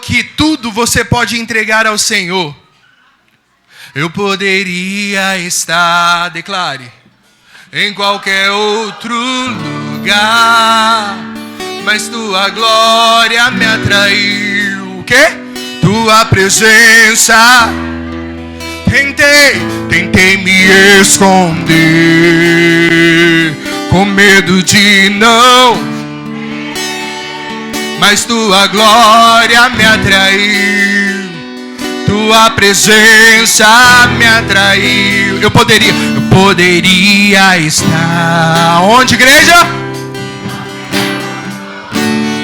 que tudo você pode entregar ao Senhor. Eu poderia estar, declare, em qualquer outro lugar, mas tua glória me atraiu. O quê? Tua presença. Tentei me esconder, com medo de não, mas tua glória me atraiu. Tua presença me atraiu. Eu poderia estar onde, igreja?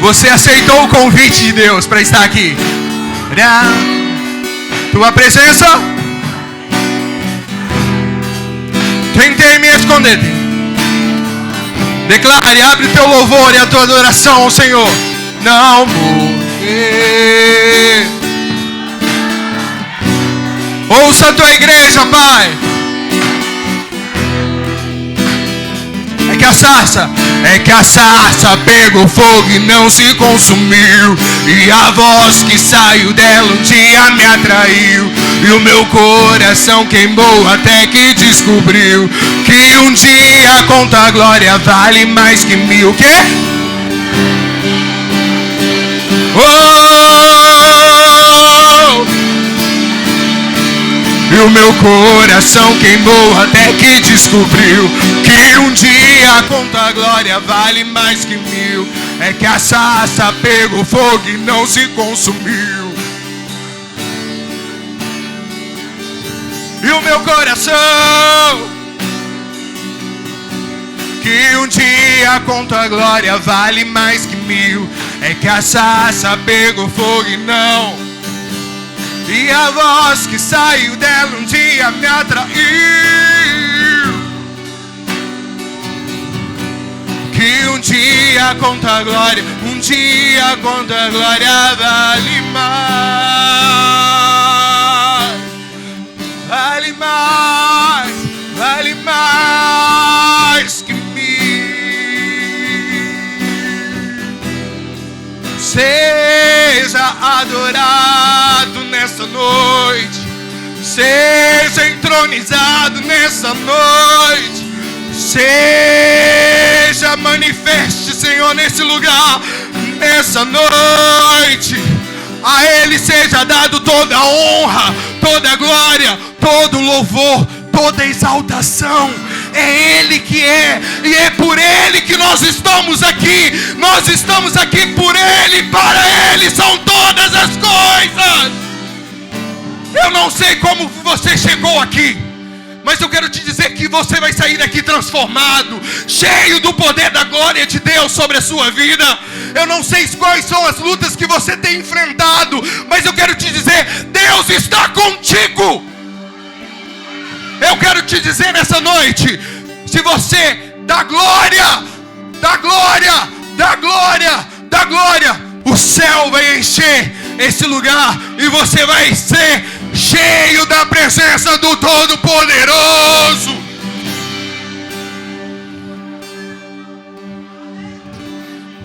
Você aceitou o convite de Deus para estar aqui. Tua presença. Tentei me esconder. Declare, abre o teu louvor e a tua adoração ao Senhor. Não morrer. Ouça a tua igreja, Pai. É que a sarça pegou fogo e não se consumiu, e a voz que saiu dela um dia me atraiu, e o meu coração queimou até que descobriu que um dia com tua glória vale mais que mil. Quê? E o meu coração queimou até que descobriu que um dia com tua glória vale mais que mil. É que a sarça pegou fogo e não se consumiu. E o meu coração, que um dia com tua glória vale mais que mil. É que a sarça pegou fogo e não, e a voz que saiu dela um dia me atraiu. Que um dia com tua glória, um dia com tua glória vale mais. Vale mais, vale mais que mil. Seja adorado nessa noite, seja entronizado nessa noite, seja manifeste, Senhor, nesse lugar, nessa noite. A Ele seja dado toda a honra, toda a glória, todo o louvor, toda a exaltação. É Ele que é, e é por Ele que nós estamos aqui. Nós estamos aqui por Ele, para Ele são todas as coisas. Eu não sei como você chegou aqui, mas eu quero te dizer que você vai sair daqui transformado, cheio do poder da glória de Deus sobre a sua vida. Eu não sei quais são as lutas que você tem enfrentado, mas eu quero te dizer, Deus está contigo. Eu quero te dizer nessa noite, se você dá glória, dá glória, dá glória, dá glória, o céu vai encher esse lugar e você vai ser cheio da presença do Todo-Poderoso.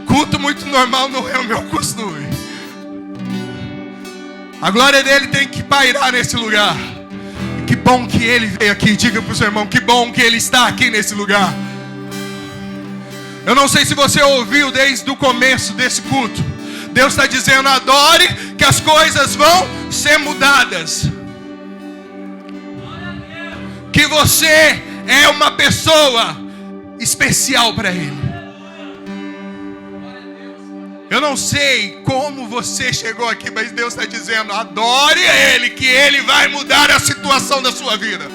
Culto muito normal não é o meu costume. A glória dele tem que pairar nesse lugar. Que bom que Ele veio aqui. Diga para o seu irmão, que bom que Ele está aqui nesse lugar. Eu não sei se você ouviu desde o começo desse culto. Deus está dizendo, adore, que as coisas vão ser mudadas. Que você é uma pessoa especial para Ele. Eu não sei como você chegou aqui, mas Deus está dizendo, adore Ele, que Ele vai mudar a situação da sua vida.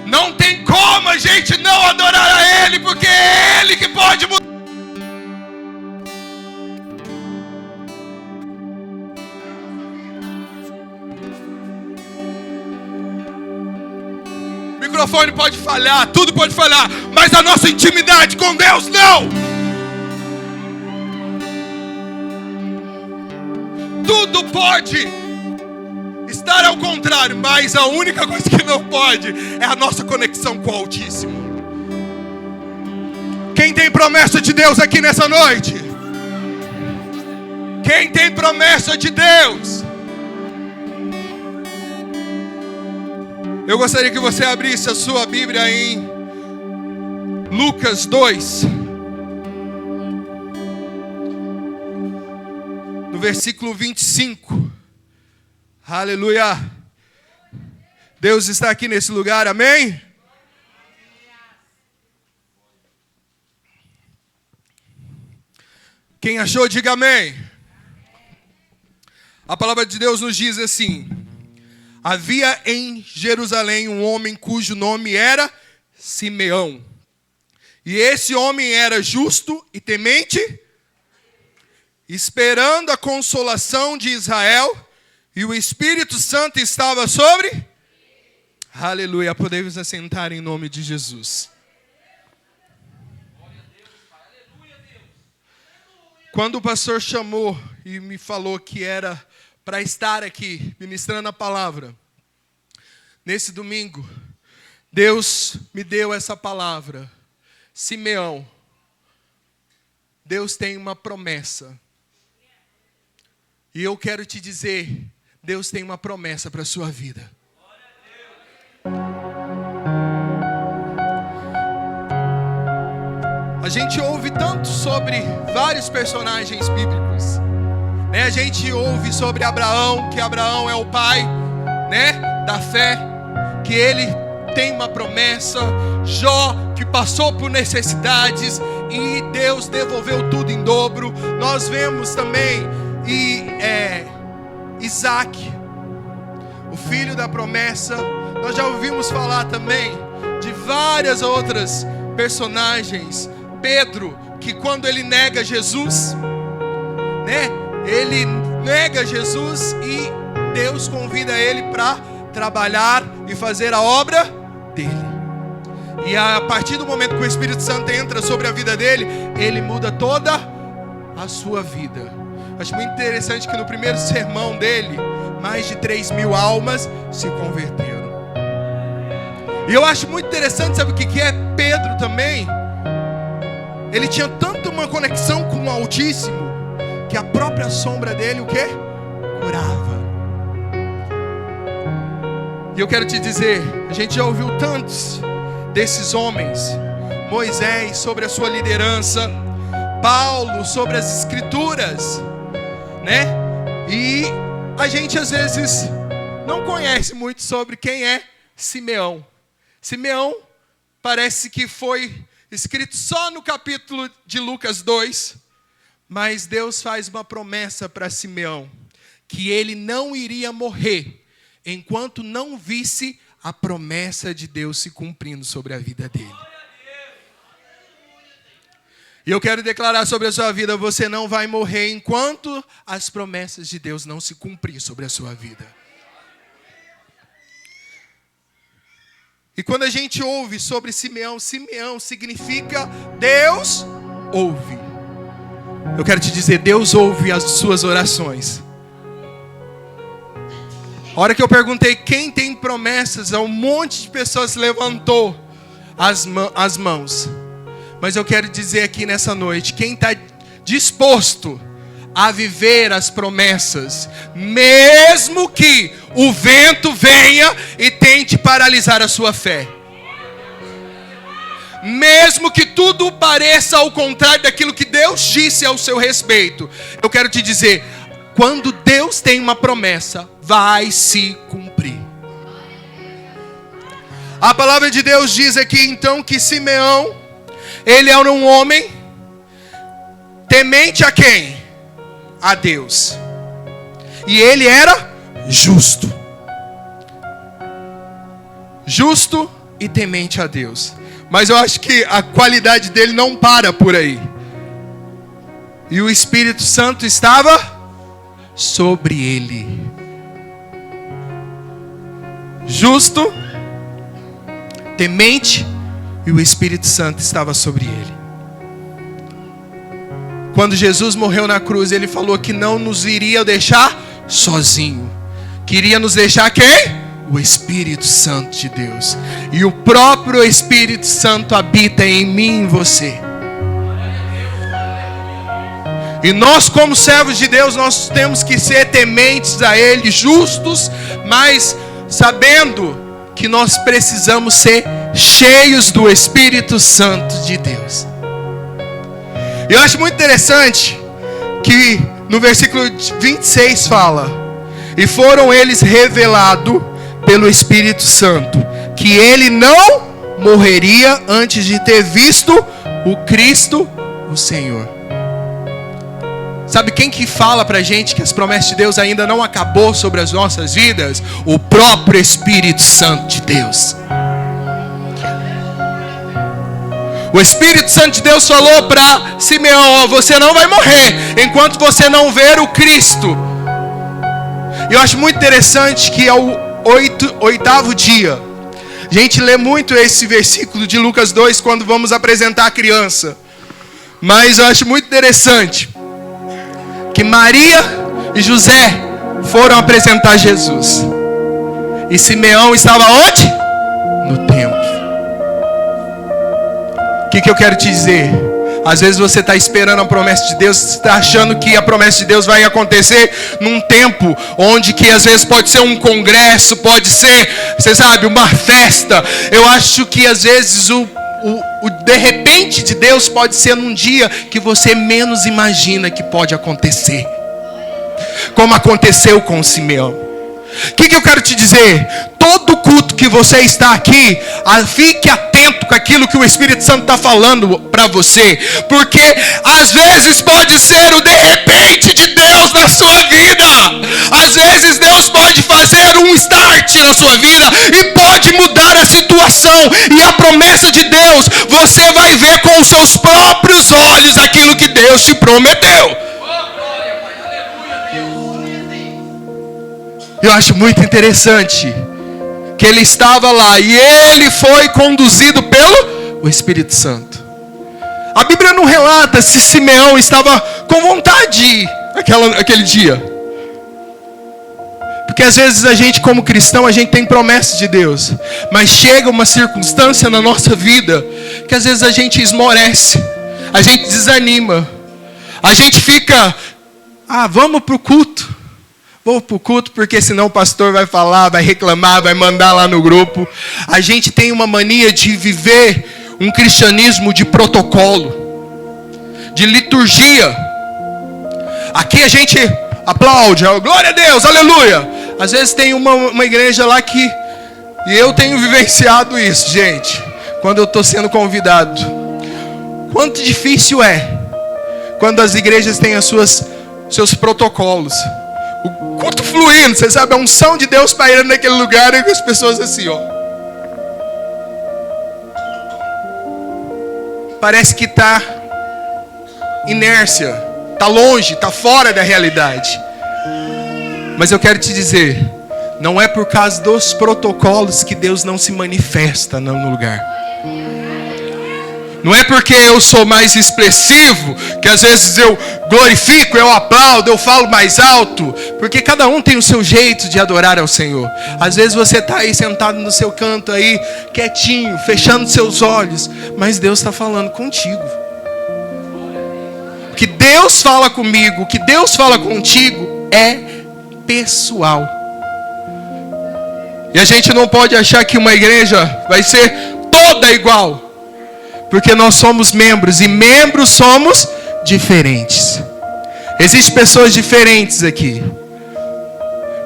Não tem como a gente não adorar a Ele, porque é Ele que pode mudar. O microfone pode falhar, tudo pode falhar, mas a nossa intimidade com Deus não. Tudo pode estar ao contrário, mas a única coisa que não pode é a nossa conexão com o Altíssimo. Quem tem promessa de Deus aqui nessa noite? Quem tem promessa de Deus? Eu gostaria que você abrisse a sua Bíblia em Lucas 2, no versículo 25. Aleluia. Deus está aqui nesse lugar, amém? Quem achou, diga amém. A palavra de Deus nos diz assim: havia em Jerusalém um homem cujo nome era Simeão. E esse homem era justo e temente, esperando a consolação de Israel, e o Espírito Santo estava sobre. Aleluia, podemos assentar em nome de Jesus. Quando o pastor chamou e me falou que era para estar aqui ministrando a palavra, nesse domingo, Deus me deu essa palavra. Simeão, Deus tem uma promessa. E eu quero te dizer, Deus tem uma promessa para a sua vida. A gente ouve tanto sobre vários personagens bíblicos, né? A gente ouve sobre Abraão, que Abraão é o pai, né, da fé, que ele tem uma promessa. Jó, que passou por necessidades e Deus devolveu tudo em dobro. Nós vemos também Isaac, o filho da promessa. Nós já ouvimos falar também de várias outras personagens. Pedro, que quando ele nega Jesus, né? Ele nega Jesus e Deus convida ele para trabalhar e fazer a obra dele. E a partir do momento que o Espírito Santo entra sobre a vida dele, ele muda toda a sua vida. Acho muito interessante que no primeiro sermão dele, mais de 3.000 almas se converteram. E eu acho muito interessante, sabe o que é Pedro também? Ele tinha tanto uma conexão com o Altíssimo, que a própria sombra dele, o quê? Curava. E eu quero te dizer, a gente já ouviu tantos desses homens. Moisés sobre a sua liderança, Paulo sobre as escrituras, né? E a gente às vezes não conhece muito sobre quem é Simeão. Simeão parece que foi escrito só no capítulo de Lucas 2, mas Deus faz uma promessa para Simeão, que ele não iria morrer enquanto não visse a promessa de Deus se cumprindo sobre a vida dele. E eu quero declarar sobre a sua vida: você não vai morrer enquanto as promessas de Deus não se cumprirem sobre a sua vida. E quando a gente ouve sobre Simeão, Simeão significa Deus ouve. Eu quero te dizer, Deus ouve as suas orações. A hora que eu perguntei quem tem promessas, um monte de pessoas levantou as mãos. Mas eu quero dizer aqui nessa noite, quem está disposto a viver as promessas, mesmo que o vento venha e tente paralisar a sua fé, mesmo que tudo pareça ao contrário daquilo que Deus disse ao seu respeito, eu quero te dizer, quando Deus tem uma promessa, vai se cumprir. A palavra de Deus diz aqui então que Simeão, ele era um homem temente a quem? A Deus. E ele era justo. Justo e temente a Deus. Mas eu acho que a qualidade dele não para por aí. E o Espírito Santo estava sobre ele. Justo, temente, e o Espírito Santo estava sobre ele. Quando Jesus morreu na cruz, ele falou que não nos iria deixar sozinho. Queria nos deixar quem? O Espírito Santo de Deus. E o próprio Espírito Santo habita em mim e em você. E nós, como servos de Deus, nós temos que ser tementes a Ele, justos, mas sabendo que nós precisamos ser cheios do Espírito Santo de Deus. E eu acho muito interessante que no versículo 26 fala: e foram eles revelados pelo Espírito Santo, que ele não morreria antes de ter visto o Cristo, o Senhor. Sabe quem que fala pra gente que as promessas de Deus ainda não acabou sobre as nossas vidas? O próprio Espírito Santo de Deus. O Espírito Santo de Deus falou para Simeão: você não vai morrer enquanto você não ver o Cristo. E eu acho muito interessante que ao oitavo dia, a gente lê muito esse versículo de Lucas 2 quando vamos apresentar a criança. Mas eu acho muito interessante que Maria e José foram apresentar Jesus. E Simeão estava onde? No templo. O que eu quero te dizer? Às vezes você está esperando a promessa de Deus, você está achando que a promessa de Deus vai acontecer num tempo onde que às vezes pode ser um congresso, pode ser, você sabe, uma festa. Eu acho que às vezes o de repente de Deus pode ser num dia que você menos imagina que pode acontecer, como aconteceu com Simeão. O que eu quero te dizer? Todo culto que você está aqui, fique atento com aquilo que o Espírito Santo está falando para você, porque às vezes pode ser o de repente de Deus na sua vida. Às vezes Deus pode fazer um start na sua vida e pode mudar a situação, e a promessa de Deus, você vai ver com os seus próprios olhos aquilo que Deus te prometeu. Eu acho muito interessante que ele estava lá e ele foi conduzido pelo Espírito Santo. A Bíblia não relata se Simeão estava com vontade de ir aquele dia. Porque às vezes a gente, como cristão, a gente tem promessas de Deus, mas chega uma circunstância na nossa vida que às vezes a gente esmorece, a gente desanima, a gente fica: vamos para o culto. Vou para o culto porque senão o pastor vai falar, vai reclamar, vai mandar lá no grupo. A gente tem uma mania de viver um cristianismo de protocolo, de liturgia. Aqui a gente aplaude, glória a Deus, aleluia. Às vezes tem uma igreja lá que, e eu tenho vivenciado isso, gente, quando eu estou sendo convidado. Quanto difícil é quando as igrejas têm seus protocolos. O culto fluindo, você sabe, a unção de Deus pairando naquele lugar, e as pessoas assim, parece que está inércia, está longe, está fora da realidade. Mas eu quero te dizer, não é por causa dos protocolos que Deus não se manifesta no lugar. Não é porque eu sou mais expressivo que às vezes eu glorifico, eu aplaudo, eu falo mais alto. Porque cada um tem o seu jeito de adorar ao Senhor. Às vezes você está aí sentado no seu canto aí, quietinho, fechando seus olhos, mas Deus está falando contigo. O que Deus fala comigo, o que Deus fala contigo é pessoal. E a gente não pode achar que uma igreja vai ser toda igual. Porque nós somos membros, e membros somos diferentes. Existem pessoas diferentes aqui,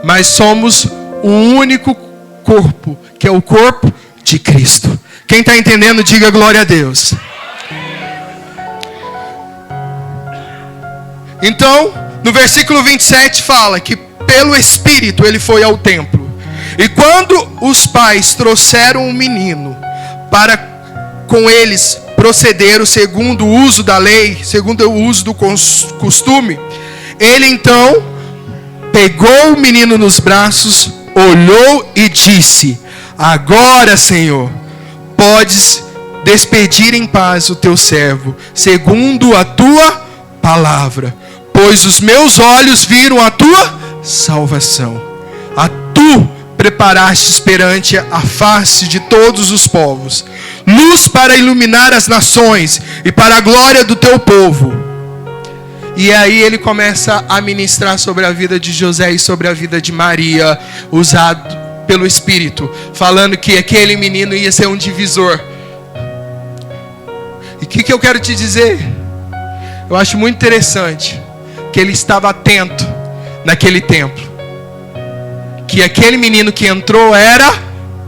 mas somos o único corpo, que é o corpo de Cristo. Quem está entendendo, diga glória a Deus. Então, no versículo 27 fala que pelo Espírito ele foi ao templo. E quando os pais trouxeram um menino para com eles procederam segundo o uso da lei, segundo o uso do costume, ele então pegou o menino nos braços, olhou e disse: agora, Senhor, podes despedir em paz o teu servo, segundo a tua palavra, pois os meus olhos viram a tua salvação, a tu preparastes perante a face de todos os povos, luz para iluminar as nações e para a glória do teu povo. E aí ele começa a ministrar sobre a vida de José e sobre a vida de Maria, usado pelo Espírito, falando que aquele menino ia ser um divisor. E o que eu quero te dizer? Eu acho muito interessante que ele estava atento naquele templo, que aquele menino que entrou era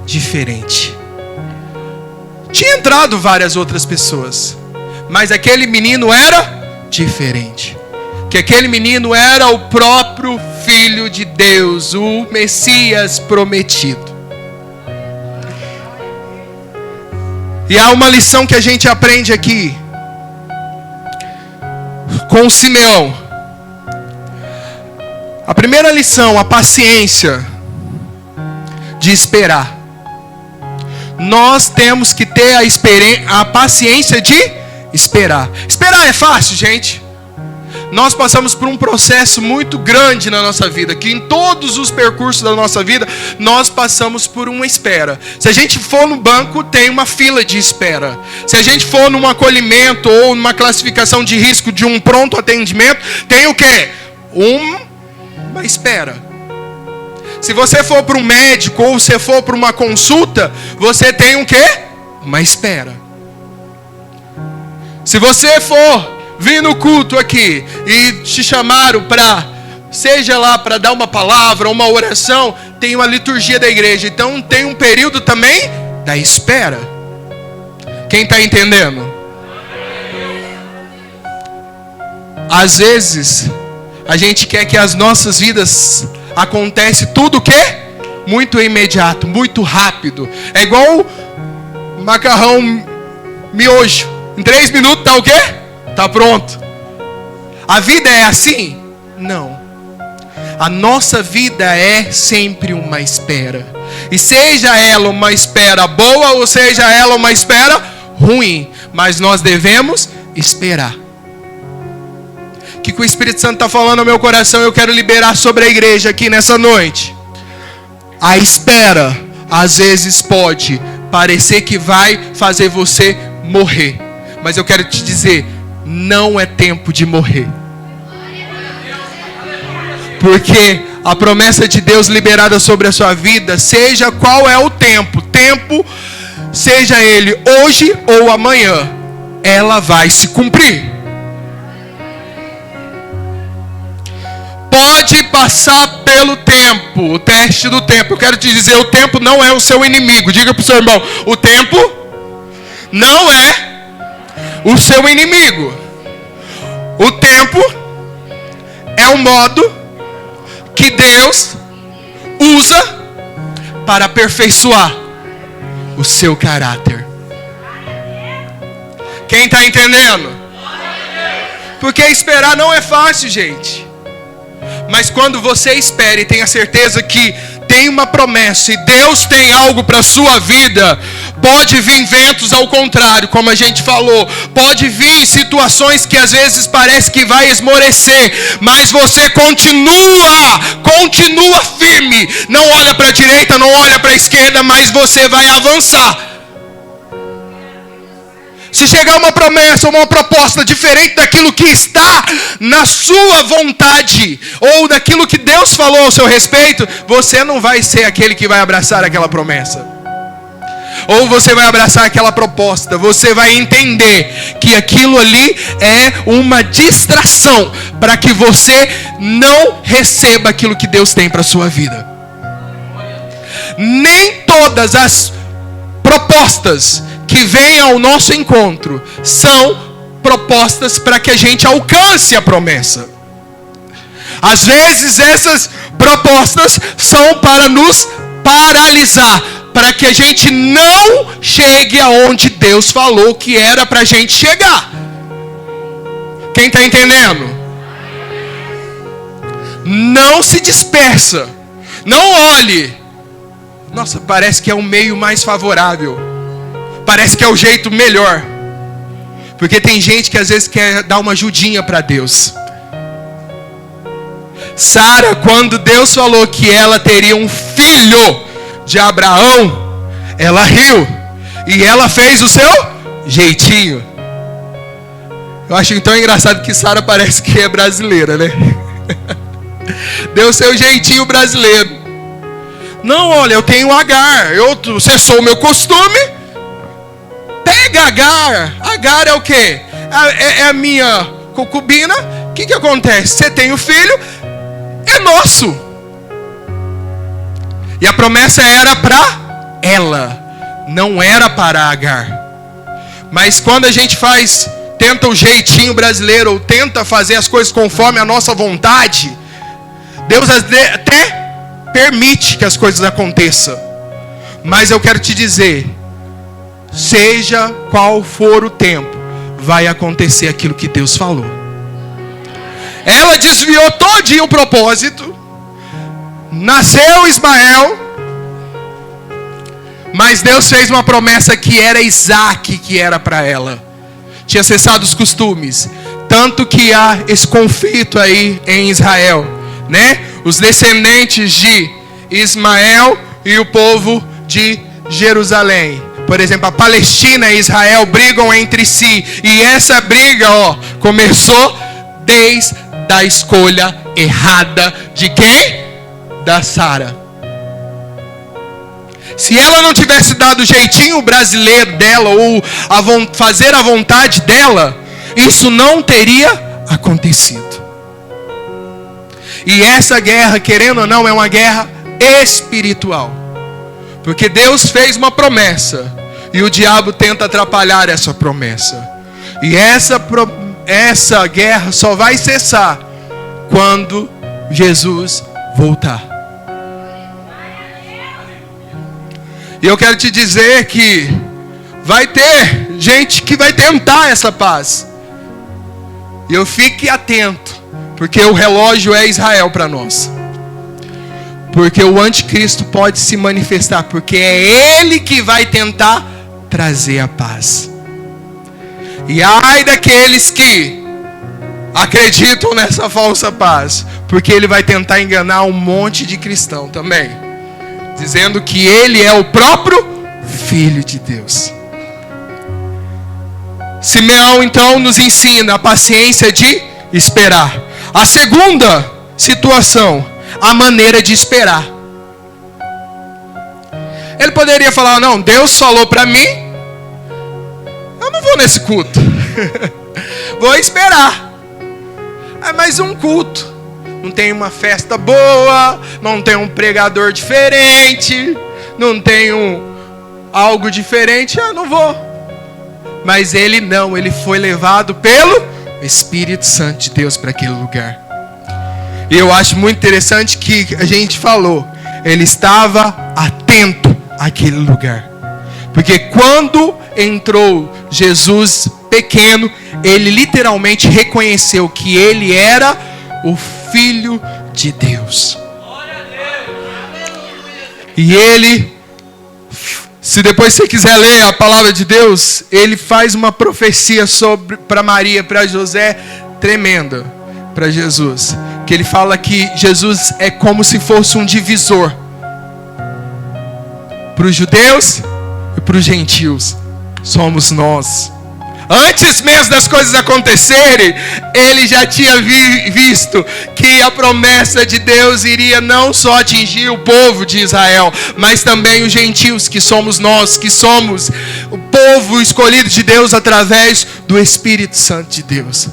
diferente. Tinha entrado várias outras pessoas, mas aquele menino era diferente. Que aquele menino era o próprio Filho de Deus, o Messias prometido. E há uma lição que a gente aprende aqui com Simeão. A primeira lição, a paciência de esperar. Nós temos que ter a paciência de esperar. Esperar é fácil, gente. Nós passamos por um processo muito grande na nossa vida, que em todos os percursos da nossa vida, nós passamos por uma espera. Se a gente for no banco, tem uma fila de espera. Se a gente for num acolhimento ou numa classificação de risco de um pronto atendimento, tem o quê? Uma espera. Se você for para um médico ou se for para uma consulta, você tem o quê? Uma espera. Se você for vir no culto aqui e te chamaram para, seja lá para dar uma palavra, uma oração, tem uma liturgia da igreja. Então tem um período também da espera. Quem está entendendo? Às vezes a gente quer que as nossas vidas acontece tudo o quê? Muito imediato, muito rápido. É igual macarrão miojo. Em 3 minutos tá o quê? Tá pronto. A vida é assim? Não. A nossa vida é sempre uma espera. E seja ela uma espera boa ou seja ela uma espera ruim, mas nós devemos esperar. O que o Espírito Santo está falando no meu coração, eu quero liberar sobre a igreja aqui nessa noite. A espera, às vezes pode parecer que vai fazer você morrer. Mas eu quero te dizer, não é tempo de morrer. Porque a promessa de Deus liberada sobre a sua vida, seja qual é o tempo, seja ele hoje ou amanhã, ela vai se cumprir. Pode passar pelo tempo, o teste do tempo. Eu quero te dizer, o tempo não é o seu inimigo. Diga para o seu irmão, o tempo não é o seu inimigo. O tempo é o modo que Deus usa para aperfeiçoar o seu caráter. Quem está entendendo? Porque esperar não é fácil, gente. Mas quando você espera e tem a certeza que tem uma promessa e Deus tem algo para a sua vida, pode vir ventos ao contrário, como a gente falou, pode vir situações que às vezes parece que vai esmorecer, mas você continua firme, não olha para a direita, não olha para a esquerda, mas você vai avançar. Se chegar uma promessa, uma proposta diferente daquilo que está na sua vontade, ou daquilo que Deus falou ao seu respeito, você não vai ser aquele que vai abraçar aquela promessa. Ou você vai abraçar aquela proposta, você vai entender que aquilo ali é uma distração, para que você não receba aquilo que Deus tem para a sua vida. Nem todas as propostas que vêm ao nosso encontro são propostas para que a gente alcance a promessa. Às vezes essas propostas são para nos paralisar, para que a gente não chegue aonde Deus falou que era para a gente chegar. Quem está entendendo? Não se dispersa. Não olhe. Nossa, parece que é o meio mais favorável. Parece que é o jeito melhor. Porque tem gente que às vezes quer dar uma ajudinha para Deus. Sara, quando Deus falou que ela teria um filho de Abraão, ela riu. E ela fez o seu jeitinho. Eu acho tão engraçado que Sara parece que é brasileira, né? Deu seu jeitinho brasileiro. Não, olha, eu tenho Agar. Cessou o meu costume. Pega Agar. Agar é o quê? É a minha concubina. O que acontece? Você tem o filho, é nosso. E a promessa era para ela, não era para Agar. Mas quando a gente tenta o jeitinho brasileiro, ou tenta fazer as coisas conforme a nossa vontade, Deus até permite que as coisas aconteçam. Mas eu quero te dizer, seja qual for o tempo, vai acontecer aquilo que Deus falou. Ela desviou todinho o propósito. Nasceu Ismael. Mas Deus fez uma promessa que era Isaac, que era para ela. Tinha cessado os costumes. Tanto que há esse conflito aí em Israel, né? Os descendentes de Ismael e o povo de Jerusalém. Por exemplo, a Palestina e Israel brigam entre si. E essa briga, começou desde a escolha errada de quem? Da Sara. Se ela não tivesse dado o jeitinho brasileiro dela, ou fazer a vontade dela, isso não teria acontecido. E essa guerra, querendo ou não, é uma guerra espiritual. Porque Deus fez uma promessa, e o diabo tenta atrapalhar essa promessa. E essa guerra só vai cessar quando Jesus voltar. E eu quero te dizer que vai ter gente que vai tentar essa paz. E eu fique atento, porque o relógio é Israel para nós. Porque o anticristo pode se manifestar, porque é ele que vai tentar trazer a paz. E ai daqueles que acreditam nessa falsa paz, porque ele vai tentar enganar um monte de cristão também, dizendo que ele é o próprio Filho de Deus. Simeão então nos ensina a paciência de esperar. A segunda situação, a maneira de esperar. Ele poderia falar: não, Deus falou para mim, eu não vou nesse culto. Vou esperar. É mais um culto. Não tem uma festa boa, não tem um pregador diferente, não tem algo diferente, eu não vou. Mas ele não, ele foi levado pelo Espírito Santo de Deus para aquele lugar. E eu acho muito interessante que a gente falou, ele estava atento àquele lugar. Porque quando entrou Jesus pequeno, ele literalmente reconheceu que ele era o Filho de Deus. E ele, se depois você quiser ler a palavra de Deus, ele faz uma profecia para Maria, para José, tremenda para Jesus. Que ele fala que Jesus é como se fosse um divisor para os judeus e para os gentios. Somos nós. Antes mesmo das coisas acontecerem, ele já tinha visto que a promessa de Deus iria não só atingir o povo de Israel, mas também os gentios, que somos nós, que somos o povo escolhido de Deus através do Espírito Santo de Deus.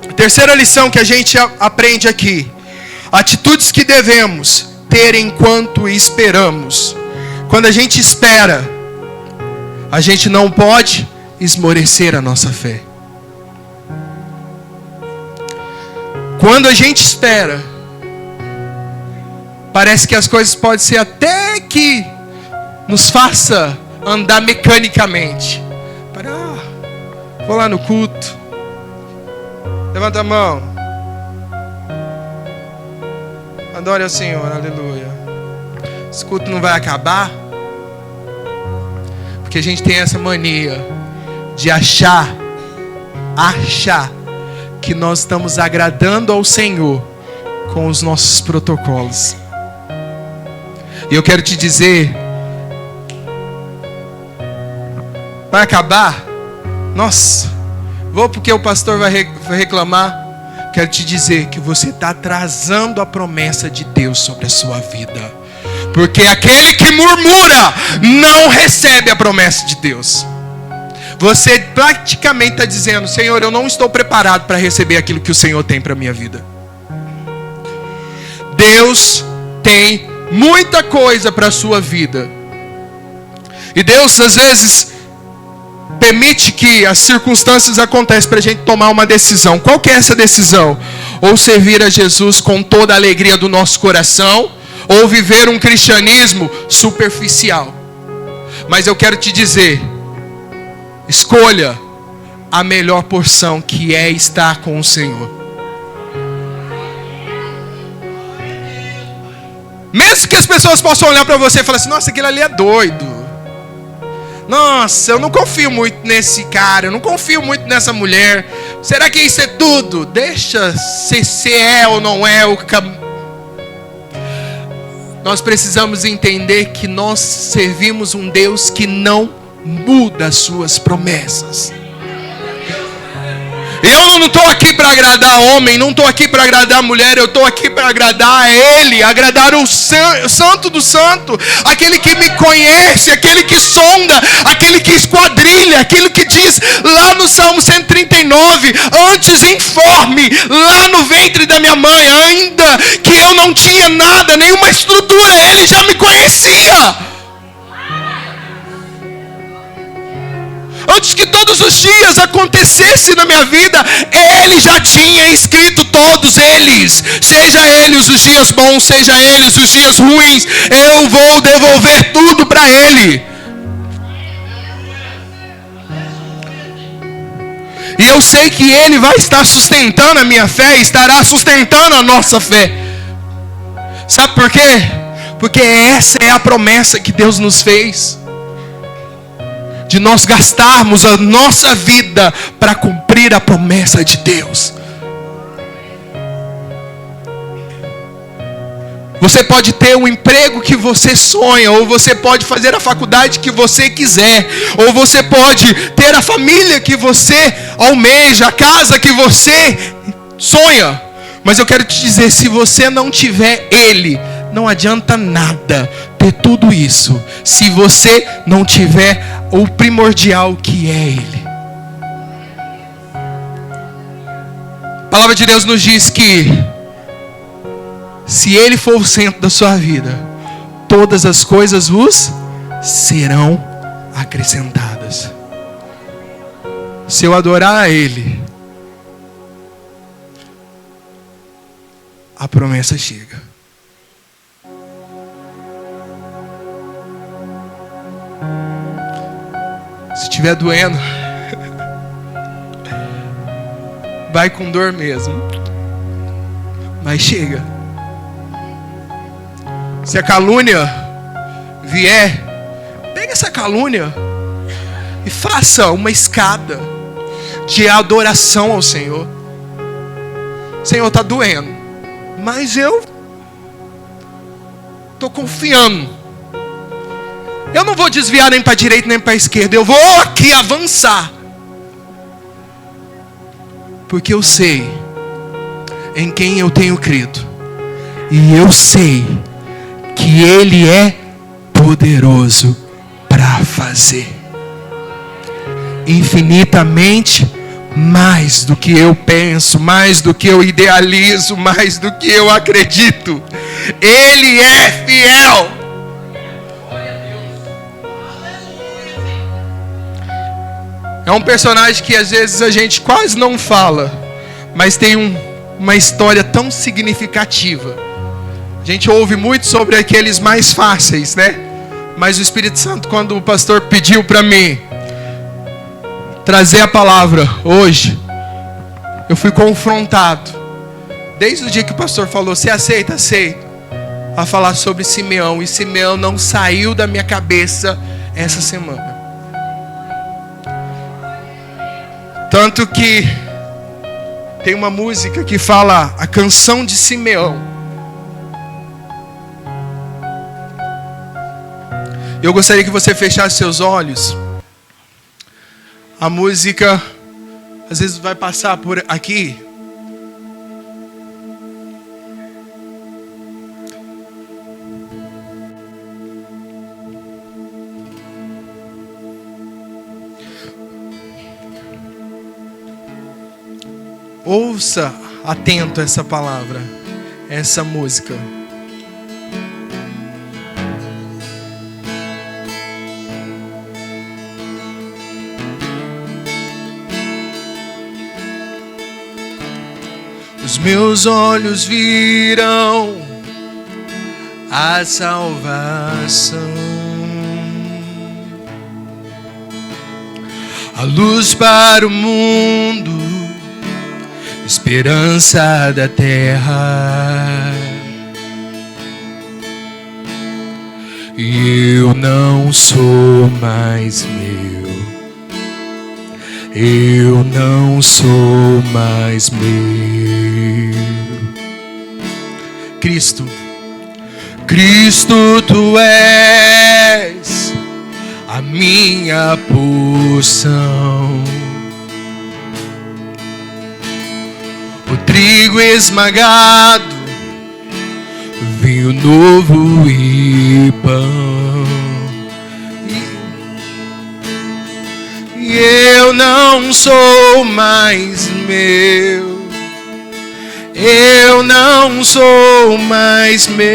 A terceira lição que a gente aprende aqui: atitudes que devemos ter enquanto esperamos. Quando a gente espera, a gente não pode esmorecer a nossa fé. Quando a gente espera, parece que as coisas podem ser até que nos faça andar mecanicamente. Vou lá no culto. Levanta a mão. Adore ao Senhor, aleluia. Esse culto não vai acabar, porque a gente tem essa mania de achar que nós estamos agradando ao Senhor com os nossos protocolos. E eu quero te dizer, Vai acabar? Nossa, vou porque o pastor vai reclamar. Quero te dizer que você está atrasando a promessa de Deus sobre a sua vida. Porque aquele que murmura não recebe a promessa de Deus. Você praticamente está dizendo: Senhor, eu não estou preparado para receber aquilo que o Senhor tem para a minha vida. Deus tem muita coisa para a sua vida. E Deus às vezes permite que as circunstâncias aconteçam para a gente tomar uma decisão. Qual que é essa decisão? Ou servir a Jesus com toda a alegria do nosso coração, ou viver um cristianismo superficial. Mas eu quero te dizer, escolha a melhor porção, que é estar com o Senhor. Mesmo que as pessoas possam olhar para você e falar assim: nossa, aquele ali é doido. Nossa, eu não confio muito nesse cara, eu não confio muito nessa mulher. Será que isso é tudo? Deixa se é ou não é o caminho. Nós precisamos entender que nós servimos um Deus que não muda as suas promessas. E eu não estou aqui para agradar homem, não estou aqui para agradar mulher, eu estou aqui para agradar a Ele, agradar o Santo do Santo, aquele que me conhece, aquele que sonda, aquele que esquadrilha, aquele que diz lá no Salmo 139, antes informe, lá no ventre da minha mãe, ainda que eu não tinha nada, nenhuma estrutura, Ele já me conhecia. Antes que todos os dias acontecessem na minha vida, Ele já tinha escrito todos eles. Seja eles os dias bons, seja eles os dias ruins, eu vou devolver tudo para Ele. E eu sei que Ele vai estar sustentando a minha fé, estará sustentando a nossa fé. Sabe por quê? Porque essa é a promessa que Deus nos fez. De nós gastarmos a nossa vida para cumprir a promessa de Deus. Você pode ter o emprego que você sonha, ou você pode fazer a faculdade que você quiser, ou você pode ter a família que você almeja, a casa que você sonha. Mas eu quero te dizer, se você não tiver Ele, não adianta nada ter tudo isso, se você não tiver o primordial, que é Ele. A palavra de Deus nos diz que se Ele for o centro da sua vida, todas as coisas vos serão acrescentadas. Se eu adorar a Ele, a promessa chega. Se estiver doendo, vai com dor mesmo, mas chega. Se a calúnia vier, pega essa calúnia e faça uma escada de adoração ao Senhor. Senhor, está doendo, mas eu estou confiando. Eu não vou desviar nem para a direita nem para a esquerda. Eu vou aqui avançar. Porque eu sei em quem eu tenho crido. E eu sei que Ele é poderoso para fazer infinitamente mais do que eu penso, mais do que eu idealizo, mais do que eu acredito. Ele é fiel. É um personagem que às vezes a gente quase não fala, mas tem uma história tão significativa. A gente ouve muito sobre aqueles mais fáceis, né? Mas o Espírito Santo, quando o pastor pediu para mim trazer a palavra hoje, eu fui confrontado. Desde o dia que o pastor falou: você aceita? Aceito. A falar sobre Simeão. E Simeão não saiu da minha cabeça essa semana. Tanto que tem uma música que fala a canção de Simeão. Eu gostaria que você fechasse seus olhos A música, às vezes vai passar por aqui. Ouça atento essa palavra, essa música. Os meus olhos viram a salvação, a luz para o mundo, esperança da terra. E eu não sou mais meu, eu não sou mais meu. Cristo, Cristo, tu és a minha porção. O trigo esmagado, vinho novo e pão. E eu não sou mais meu, eu não sou mais meu.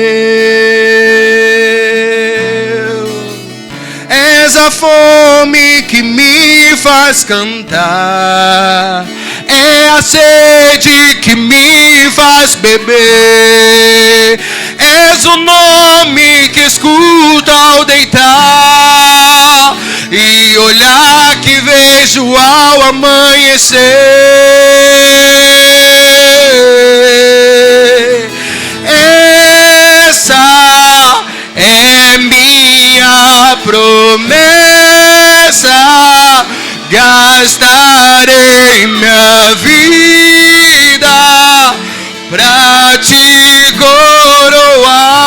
És a fome que me faz cantar, é a sede que me faz beber. És o nome que escuto ao deitar e olhar que vejo ao amanhecer. Essa é minha promessa, gastarei minha vida pra te coroar.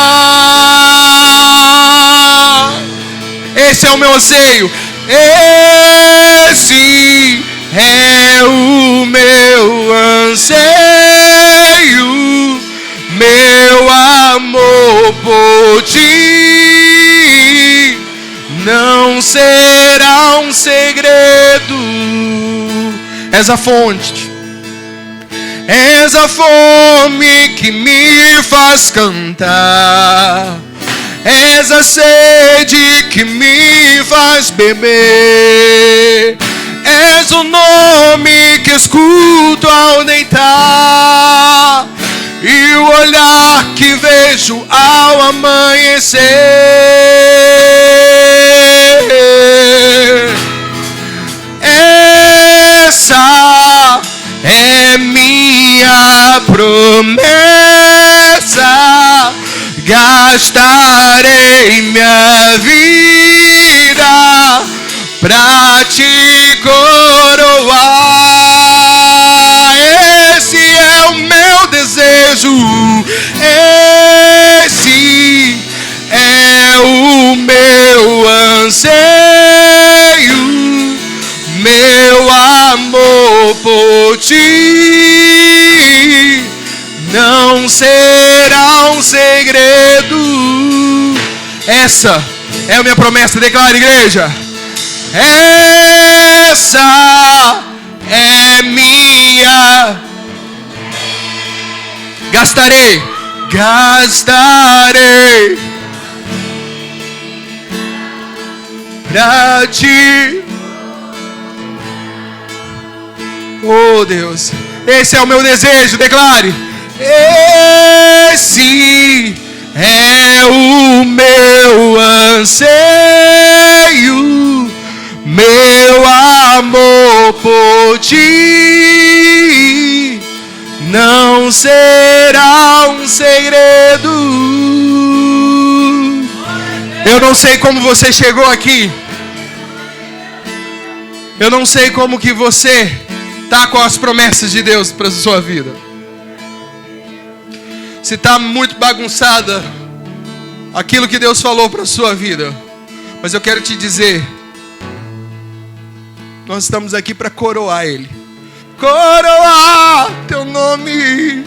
Esse é o meu anseio, esse é o meu anseio, meu amor por ti não será um segredo. És a fonte, és a fome que me faz cantar, és a sede que me faz beber. És o nome que escuto ao deitar e o olhar que vejo ao amanhecer. Essa é minha promessa, gastarei minha vida pra te coroar. Esse é o meu desejo, esse é o meu anseio, meu amor por ti não será um segredo. Essa é a minha promessa, declara, igreja. Essa é minha. Gastarei pra ti. Oh Deus, esse é o meu desejo, declare. Esse é o meu anseio, meu amor por ti não será um segredo. Eu não sei como você chegou aqui, eu não sei como que você está com as promessas de Deus para a sua vida. Se está muito bagunçada aquilo que Deus falou para a sua vida, mas eu quero te dizer, Nós estamos aqui para coroar Ele. Coroar Teu nome.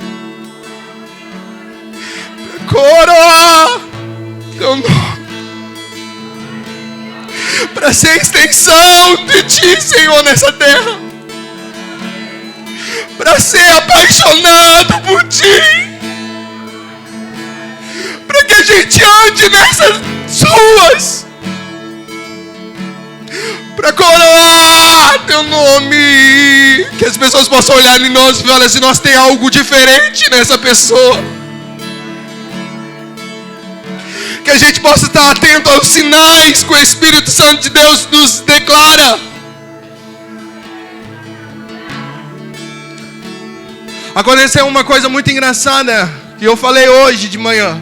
Coroar Teu nome. Para ser extensão de Ti, Senhor, nessa terra. Para ser apaixonado por Ti. Para que a gente ande nessas ruas. Para coroar Teu nome. Que as pessoas possam olhar em nós e falar assim: nós tem algo diferente nessa pessoa. Que a gente possa estar atento aos sinais que o Espírito Santo de Deus nos declara. Aconteceu uma coisa muito engraçada que eu falei hoje de manhã.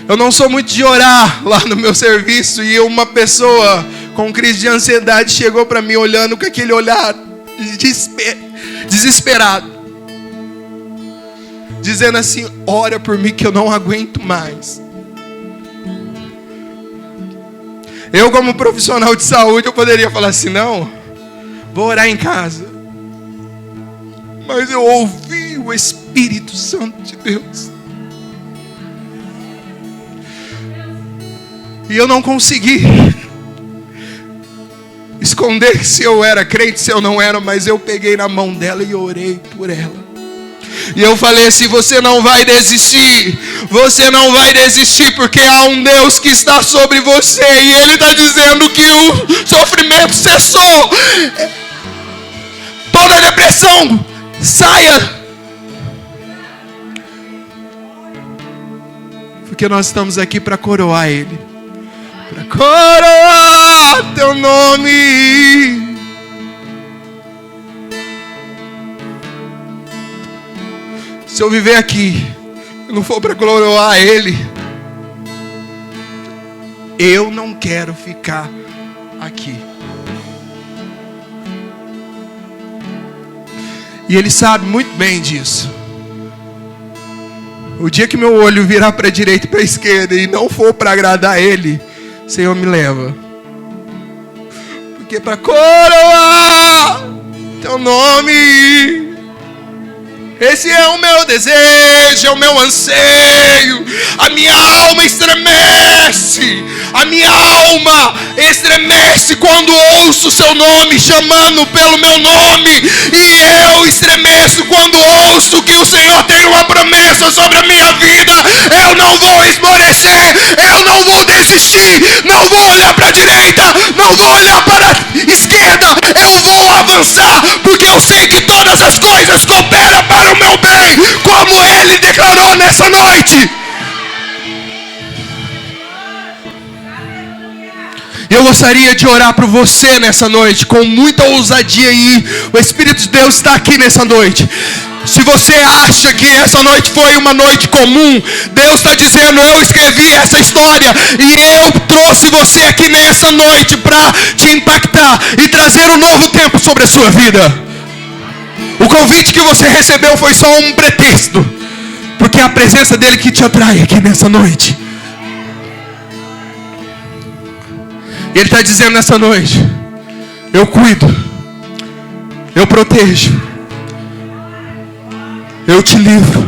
Eu não sou muito de orar lá no meu serviço, e uma pessoa com crise de ansiedade chegou para mim olhando com aquele olhar desesperado, dizendo assim: ora por mim que eu não aguento mais. Eu, como profissional de saúde, eu poderia falar assim: não, vou orar em casa. Mas eu ouvi o Espírito Santo de Deus. E eu não consegui esconder se eu era crente, se eu não era, mas eu peguei na mão dela e orei por ela. E eu falei assim: você não vai desistir. Você não vai desistir, porque há um Deus que está sobre você. E Ele está dizendo que o sofrimento cessou. Toda depressão, saia. Porque nós estamos aqui para coroar Ele. Para coroar Teu nome. Se eu viver aqui, eu não for para coroar Ele, eu não quero ficar aqui. E Ele sabe muito bem disso. O dia que meu olho virar para a direita e para a esquerda e não for para agradar Ele, Senhor, me leva. Porque para coroar Teu nome, esse é o meu desejo, é o meu anseio. A minha alma estremece. A minha alma estremece quando ouço o Seu nome, chamando pelo meu nome. E eu estremeço quando ouço que o Senhor tem uma promessa sobre a minha vida. Eu não vou esmorecer, eu não vou desistir, não vou olhar para a direita, não vou olhar para a esquerda. Eu vou avançar, porque eu sei que todas as coisas cooperam para o meu bem, como Ele declarou nessa noite. Eu gostaria de orar por você nessa noite com muita ousadia, e o Espírito de Deus está aqui nessa noite. Se você acha que essa noite foi uma noite comum, Deus está dizendo: eu escrevi essa história e eu trouxe você aqui nessa noite para te impactar e trazer um novo tempo sobre a sua vida. O convite que você recebeu foi só um pretexto, porque é a presença dele que te atrai aqui nessa noite. E Ele está dizendo nessa noite: eu cuido, eu protejo, eu te livro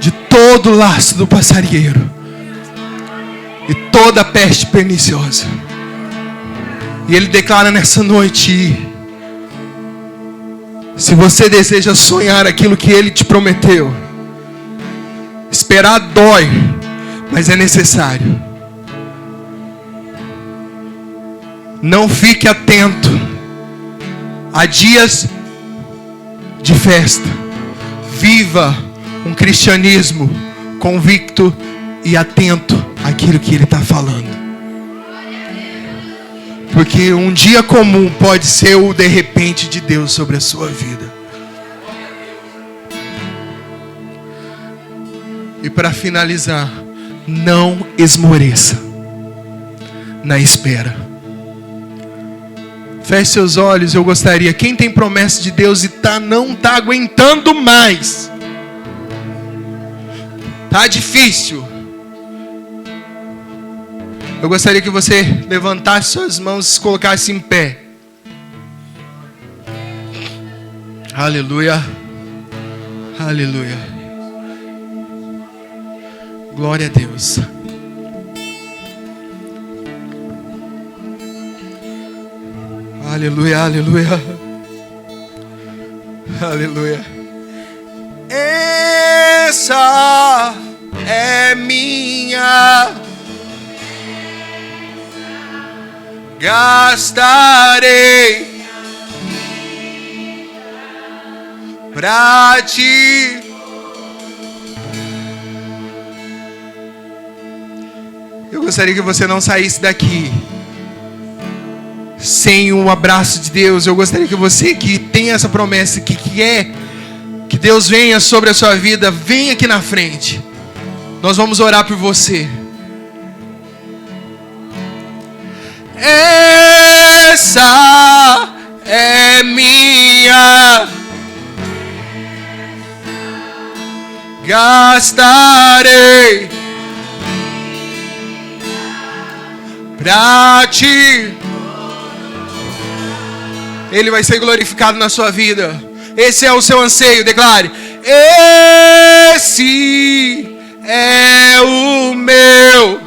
de todo laço do passarinheiro e toda peste perniciosa. E Ele declara nessa noite: se você deseja sonhar aquilo que Ele te prometeu, esperar dói, mas é necessário. Não fique atento a dias de festa. Viva um cristianismo convicto e atento àquilo que Ele está falando. Porque um dia comum pode ser o de repente de Deus sobre a sua vida. E para finalizar, não esmoreça na espera. Feche seus olhos. Eu gostaria, quem tem promessa de Deus e não está aguentando mais, tá difícil, Eu gostaria que você levantasse suas mãos e se colocasse em pé. Aleluia. Aleluia. Glória a Deus. Aleluia, aleluia. Aleluia. Essa é minha, gastarei pra ti. Eu gostaria que você não saísse daqui sem um abraço de Deus. Eu gostaria que você que tem essa promessa, que quer que Deus venha sobre a sua vida, venha aqui na frente. Nós vamos orar por você. Essa é minha, gastarei pra ti. Ele vai ser glorificado na sua vida. Esse é o seu anseio, declare: esse é o meu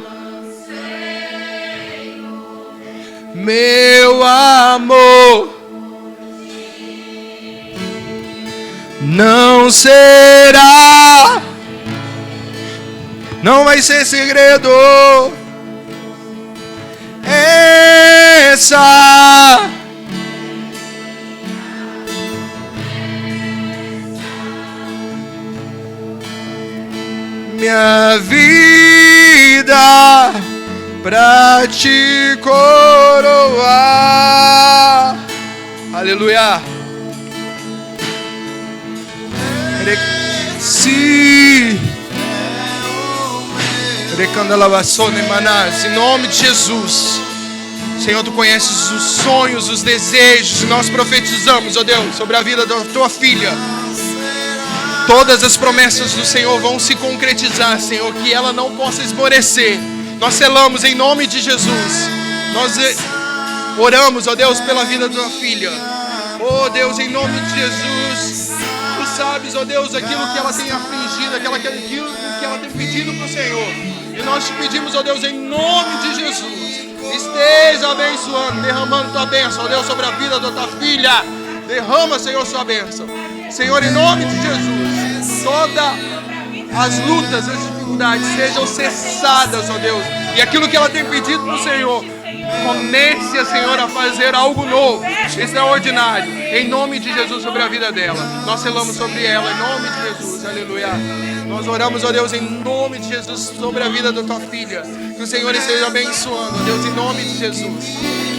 amor. Não será, não vai ser segredo. Essa minha vida pra te coroar. Aleluia. Se em nome de Jesus, Senhor, tu conheces os sonhos, os desejos, e nós profetizamos, ó Deus, sobre a vida da tua filha. Todas as promessas do Senhor vão se concretizar, Senhor, que ela não possa esmorecer. Nós selamos em nome de Jesus. Nós oramos, ó Deus, pela vida da tua filha. Ó Deus, em nome de Jesus, tu sabes, ó Deus, aquilo que ela tem afligido, aquilo que ela tem pedido para o Senhor. E nós te pedimos, ó Deus, em nome de Jesus, esteja abençoando, derramando tua bênção, ó Deus, sobre a vida da tua filha. Derrama, Senhor, sua bênção. Senhor, em nome de Jesus, todas as lutas, as dificuldades sejam cessadas, ó Deus. E aquilo que ela tem pedido para o Senhor, comece, Senhor, a fazer algo novo, extraordinário, em nome de Jesus, sobre a vida dela. Nós selamos sobre ela, em nome de Jesus, aleluia. Nós oramos, ó Deus, em nome de Jesus, sobre a vida da tua filha. Que o Senhor esteja abençoando, ó Deus, em nome de Jesus.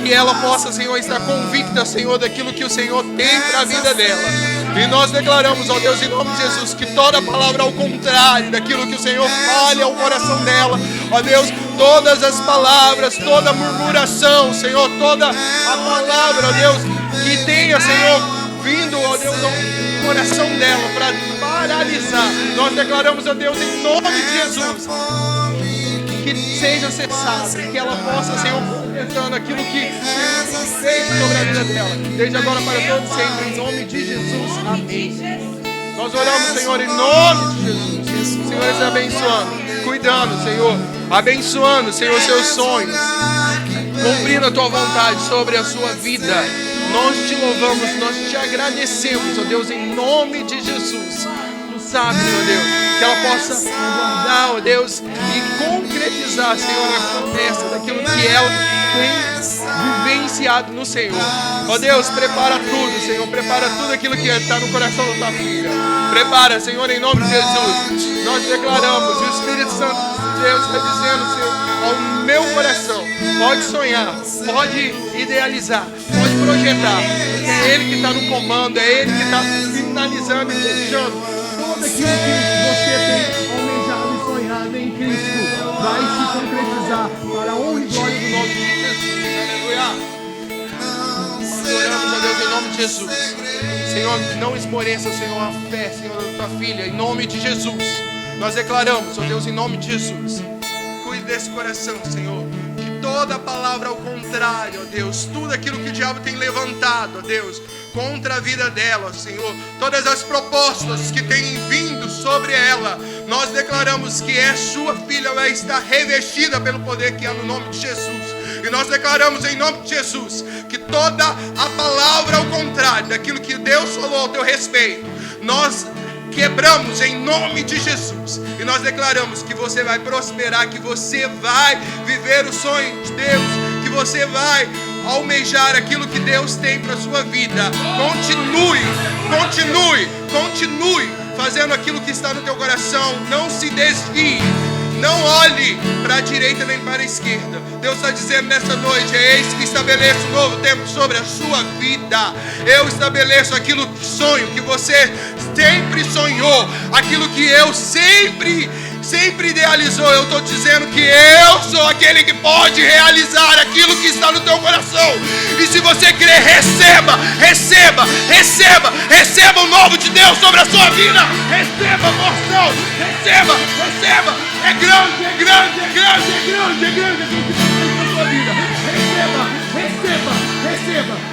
Que ela possa, Senhor, estar convicta, Senhor, daquilo que o Senhor tem para a vida dela. E nós declaramos, ó Deus, em nome de Jesus, que toda palavra ao contrário daquilo que o Senhor fale ao coração dela, ó Deus, todas as palavras, toda murmuração, Senhor, toda a palavra, ó Deus, que tenha, Senhor, vindo, ó Deus, ao coração dela para paralisar, nós declaramos, ó Deus, em nome de Jesus, que seja cessado, que ela possa, Senhor, completando aquilo que fez sobre a vida dela, desde agora para todos sempre, em nome de Jesus, amém. Nós oramos, Senhor, em nome de Jesus. O Senhor está abençoando, cuidando, Senhor, abençoando, Senhor, seus sonhos, cumprindo a tua vontade sobre a sua vida. Nós te louvamos, nós te agradecemos, ó Deus, em nome de Jesus. Tu sabes, ó Deus, que ela possa guardar, ó Deus, e concretizar, Senhor, a promessa daquilo que ela tem vivenciado no Senhor. Ó Deus, prepara tudo, Senhor, prepara tudo aquilo que está no coração da tua filha. Prepara, Senhor, em nome de Jesus. Nós declaramos, o Espírito Santo de Deus está dizendo, Senhor, ao meu coração, pode sonhar, pode idealizar, pode projetar, porque é Ele que está no comando, é Ele que está finalizando e deixando tudo aquilo que você tem almejado e sonhado em Cristo vai se concretizar para a honra e glória do nome de Jesus. Aleluia. Nós oramos, ó Deus, em nome de Jesus. Senhor, não esmoreça, Senhor, a fé, Senhor, da tua filha, em nome de Jesus. Nós declaramos, ó Deus, em nome de Jesus, cuide desse coração, Senhor, que toda palavra ao contrário, ó Deus, tudo aquilo que o diabo tem levantado, ó Deus, contra a vida dela, ó Senhor, todas as propostas que têm vindo sobre ela, nós declaramos que é sua filha, ela está revestida pelo poder que há no nome de Jesus. E nós declaramos em nome de Jesus que toda a palavra ao contrário daquilo que Deus falou ao teu respeito, nós quebramos em nome de Jesus. E nós declaramos que você vai prosperar, que você vai viver o sonho de Deus, que você vai almejar aquilo que Deus tem para a sua vida. Continue fazendo aquilo que está no teu coração. Não se desvie. Não olhe para a direita nem para a esquerda. Deus está dizendo nessa noite: eis que estabeleço um novo tempo sobre a sua vida. Eu estabeleço aquilo que sonho, que você sempre sonhou, aquilo que eu sempre idealizou. Eu estou dizendo que eu sou aquele que pode realizar aquilo que está no teu coração. E se você crer, receba o novo de Deus sobre a sua vida. Receba a porção, receba. É grande aquilo que Deus tem na sua vida.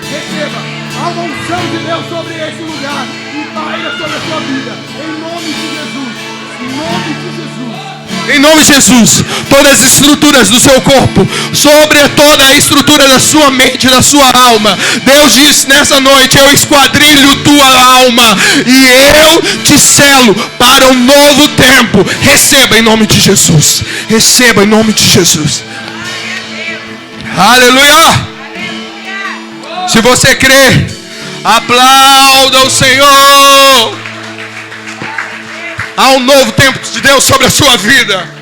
Receba a unção de Deus sobre esse lugar e paira sobre a sua vida. Em nome de Jesus. Em nome de Jesus, todas as estruturas do seu corpo, sobre toda a estrutura da sua mente, da sua alma, Deus disse nessa noite: eu esquadrilho tua alma e eu te selo para um novo tempo. Receba em nome de Jesus. Receba em nome de Jesus. Aleluia. Se você crê, aplauda o Senhor. Há um novo tempo de Deus sobre a sua vida.